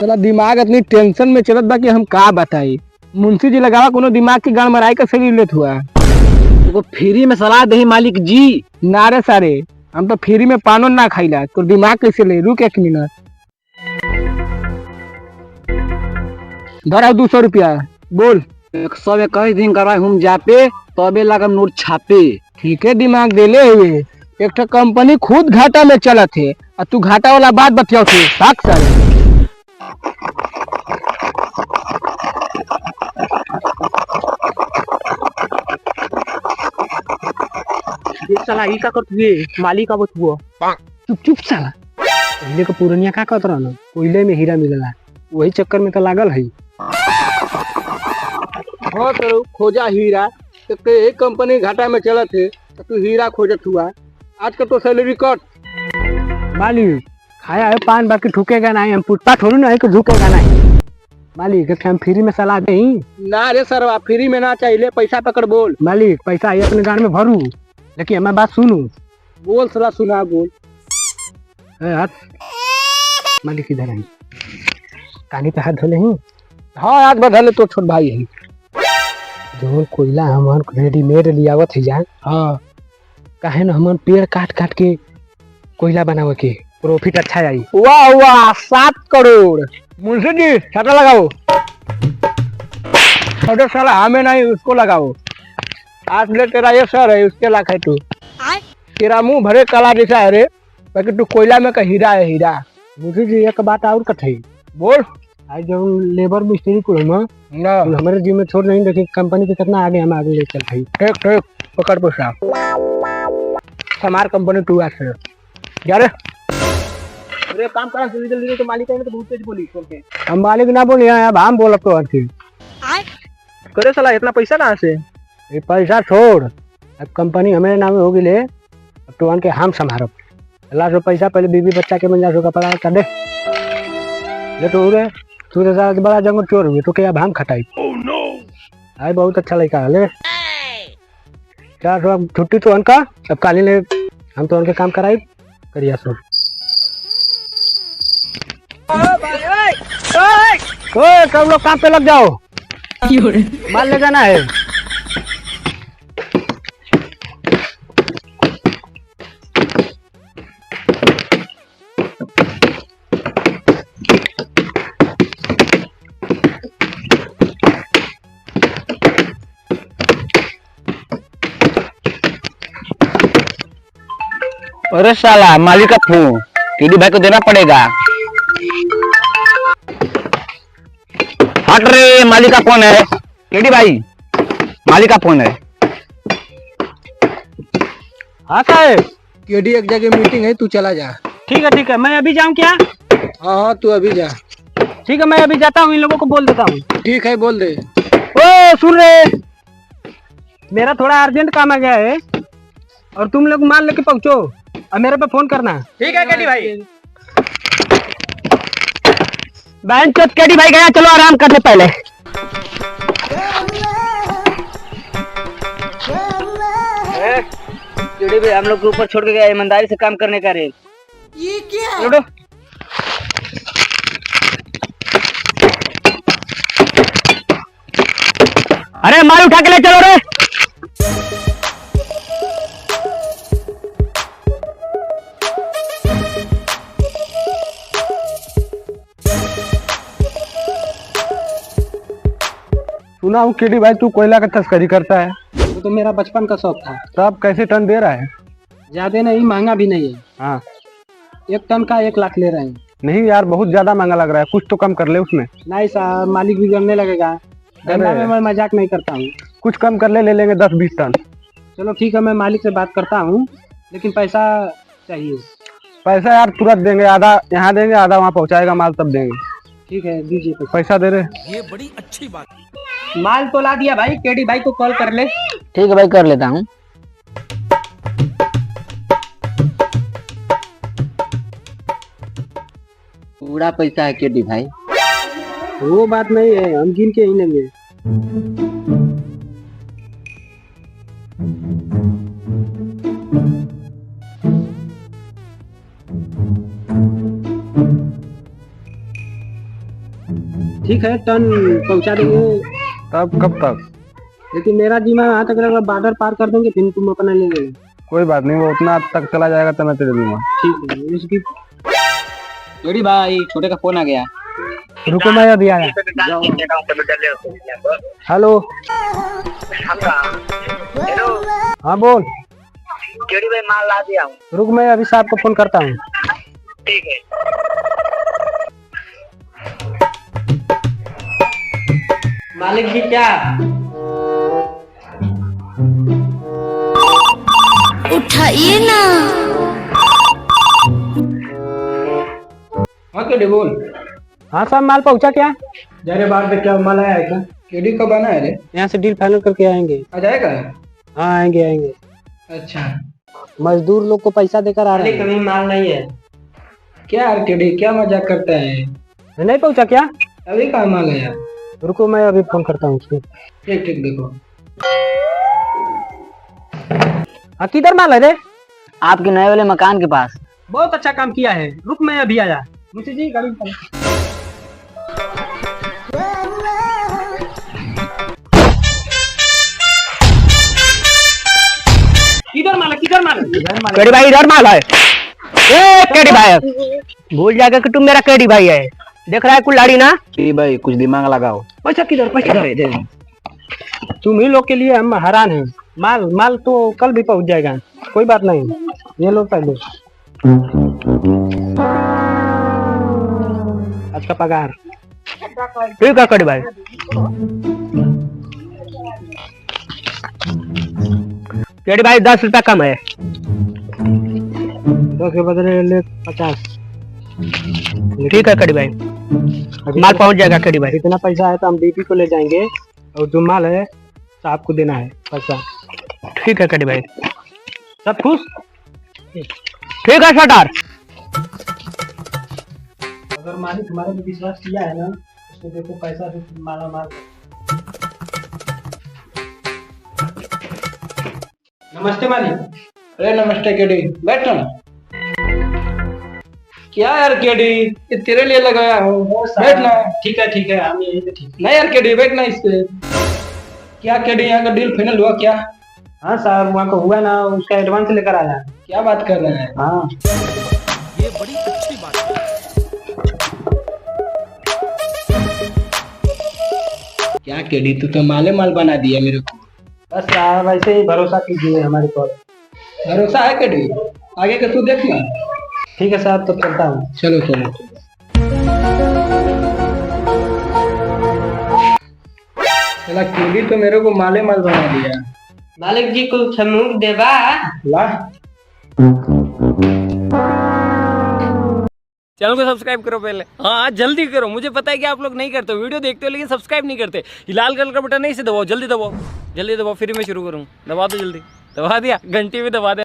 साला दिमाग इतनी टेंशन में चलत बा कि हम का बताई। मुंशी जी लगावा कोनो दिमाग की गाड़ मराई का सही लेत हुआ। तो फ्री में सलाह दे मालिक जी। नारे सारे हम तो फ्री में पानो ना खाइला, तो दिमाग कैसे ले। रुक 1 मिनट, धरा 200 रुपया बोल। 121 दिन करवाए हम जापे तबे लागम नोट छापे। ठीक है, दिमाग दे ले हुए। एक तो कंपनी खुद घाटा में चलत है और तू घाटा वाला बात बतियाओ थे। भाग सारे। साला ई का करत हुए मालिक आवत हुआ। चुप चुप साला। पहले का पुरनिया का कहत रहना, कोयले में हीरा मिलेला, वही चक्कर में तो लागल है। हाँ तो खोजा हीरा, तो एक कंपनी घाटा में चलत है तो तू हीरा खोजत हुआ। आज का तो सैलरी कट। मालिक खाया है पान बाकी ठुकेगा नहीं, हम पुष्पा थोड़ी ना है कि झुकेगा नहीं। मालिक हम फ्री में सलाह दे। ना रे सर, आप फ्री में ना चाहिए, पैसा पकड़ बोल। मालिक पैसा आई अपने गाड़ में भरू, लेकिन हमारी बात सुनू। बोल सलाह सुना बोल। हाथ मालिक इधर आई, कानी पे हाथ धोले ही। हाँ हाथ बधले तो छोट भाई है। जो कोयला हमार रेडीमेड लियावत है जा। हाँ काहे न हमार पेड़ काट काट के कोयला बनावे के प्रॉफिट अच्छा आई। वाह वाह 7 करोड़। मुंशी जी छाता लगाओ। अरे साला हमें नहीं, उसको लगाओ। आज ले तेरा ये सर है, उसके लाख है तू। तेरा मुंह भरे काला जैसा है रे, बाकी तू कोयला में का हीरा है हीरा। मुंशी जी एक बात और कथई बोल। आज जब लेबर मिस्त्री को हमारे जीव में छोड़ नहीं, देखिए कंपनी के कितना आगे हम आगे ले चल भाई। ठीक ठीक पकड़ पैसा। हमार कंपनी तू आ सर यार। अरे काम करा जल्दी जल्दी, तो मालिक है तो बहुत तेज बोली छोड़ के। हम मालिक ना बोले अब हम बोलब तो आखिर करे साला इतना पैसा कहाँ से। ये पैसा छोड़, अब कंपनी हमारे नाम में होगी ले, अब तो आन के हम संभारब। अल्लाह सो पैसा पहले बीबी बच्चा के मंजा सो कपड़ा कर दे ले। तो रे तू तो ज्यादा बड़ा जंगल चोर हुए तो क्या अब हम खटाई। आए बहुत अच्छा लड़का है ले। क्या सो अब छुट्टी तो उनका, अब काली ले हम तो उनके काम कराई करिया सो। सब लोग काम पे लग जाओ, माल ले जाना है। अरे साला मालिक का फोन केडी भाई को देना पड़ेगा। हट रे, मालिक का फोन है। केडी भाई मालिक का फोन है। हाँ साहब केडी एक जगह मीटिंग है, तू चला जा। ठीक है मैं अभी जाऊँ क्या। हाँ हाँ तू अभी जा। ठीक है मैं अभी जाता हूँ, इन लोगों को बोल देता हूँ। ठीक है बोल दे। ओ सुन रे, मेरा थोड़ा अर्जेंट काम आ गया है और तुम लोग माल लेके पहुंचो और मेरे पे फोन करना। ठीक है केडी भाई। बहन चोट केडी भाई गया, चलो आराम कर ले पहले। केडी भाई हम लोग के ऊपर छोड़ के गया, ईमानदारी से काम करने का रे। ये क्या लूडो अरे माल उठा के ले चलो रे। सुना हूँ केडी भाई तू कोयला का तस्करी करता है। वो तो मेरा बचपन का शौक था। तब कैसे टन दे रहा है। ज्यादा नहीं, महंगा भी नहीं है। हाँ 1 टन का 1 लाख ले रहे हैं। नहीं यार बहुत ज्यादा महंगा लग रहा है, कुछ तो कम कर ले उसमें। नहीं साहब मालिक भी जानने लगेगा, धंधा में मैं मजाक नहीं करता हूँ। कुछ कम कर ले लेंगे 10-20 टन। चलो ठीक है मैं मालिक से बात करता हूँ, लेकिन पैसा चाहिए। पैसा यार तुरंत देंगे, आधा यहाँ देंगे आधा वहाँ पहुँचाएगा माल तब देंगे। ठीक है दीजिए पैसा दे रहे। ये बड़ी अच्छी बात। माल तो ला दिया भाई, केडी भाई को कॉल कर ले। ठीक है भाई कर लेता हूँ। पूरा पैसा है केडी भाई। वो बात नहीं है, हम गिन के ही लेंगे। ठीक है, टन पहुंचा देंगे। तब कब तक? लेकिन मेरा जिम्मा यहाँ तक रहेगा, बॉर्डर पार कर देंगे फिर तुम अपना ले लेना। कोई बात नहीं, वो उतना तक चला जाएगा तो मैं तेरे दूंगा। ठीक है, इसकी केडी भाई, छोटे का फोन आ गया। रुको, मैं अभी आया। हेलो, हाँ बोल। केडी भाई माल ला दिया हूँ। रुक, मैं अभी साहब को फोन करता हूँ। ठीक है। मालिक जी क्या? उठाइए ना। हाँ केडी बोल। हाँ साहब, माल पहुंचा क्या? जा रहे बाहर देख, क्या माल आया है क्या? केडी कब आना है रे? यहाँ से डील फाइनल करके आएंगे। आ जाएगा? हाँ आएंगे आएंगे। अच्छा, मजदूर लोग को पैसा देकर आ रहे हैं। कभी माल नहीं है क्या यार? केडी क्या मजाक करता है? नहीं पहुंचा क्या? अभी कहाँ माल है यार? रुको, मैं अभी फोन करता हूँ उसको। ठीक ठीक, देखो। हाँ किधर माल है रे? आपके नए वाले मकान के पास। बहुत अच्छा काम किया है, रुक मैं अभी आया। मुझे जी गाड़ी किधर माल है? किधर माल है? केडी भाई इधर माल है। ए केडी भाई, भूल जाएगा कि तुम मेरा केडी भाई है। देख रहा है कुल्हाड़ी ना? केडी भाई कुछ दिमाग लगाओ। पैसा किधर? पैसा इधर। तुम ही लोग के लिए हम हैरान हैं। माल तो कल भी पहुंच जाएगा, कोई बात नहीं। ये लो पहले आज का पगार। ठीक है केडी भाई। केडी भाई 10 रुपया कम है। 10 के बदले ले 50। ठीक है केडी भाई, माल पहुंच जाएगा केडी भाई। इतना पैसा है तो हम डीपी को ले जाएंगे, और जो माल है साहब को देना है पैसा। ठीक है केडी भाई। सब खुश? ठीक है सरदार। अगर मालिक हमारे पे विश्वास किया है ना, उसको देखो पैसा से माला माल। नमस्ते मालिक। अरे नमस्ते केडी, बैठ ना। क्या यार केडी, ये तेरे लिए लगाया हूँ, बैठ ना। ठीक है, हम यहीं पे ठीक। नहीं यार केडी, बैठ ना इस पे। क्या केडी, यहाँ का डील फाइनल हुआ क्या? हाँ साहब, वहाँ को हुआ ना, उसका एडवांस लेकर आया। क्या बात कर रहे हैं? हाँ, ये बड़ी अच्छी बात है। क्या केडी, तू तो माले माल बना दिया मेरे को। बस साहब ऐसे ही भरोसा कीजिए हमारे पर। भरोसा है केडी, आगे का तू देखना। ठीक है साहब, तब चलता हूँ। चलो चलो। चला, केडी तो मेरे को माले माल बना दिया। मालिक जी को समूह देवा ला। चैनल को सब्सक्राइब करो पहले। हाँ जल्दी करो, मुझे पता है कि आप लोग नहीं करते, वीडियो देखते हो लेकिन सब्सक्राइब नहीं करते। ये लाल कलर का बटन नहीं से दबाओ, जल्दी दबाओ, जल्दी दबाओ, फिर मैं शुरू करूँ। दबा दो जल्दी। दबा दिया, घंटी भी दबा दे।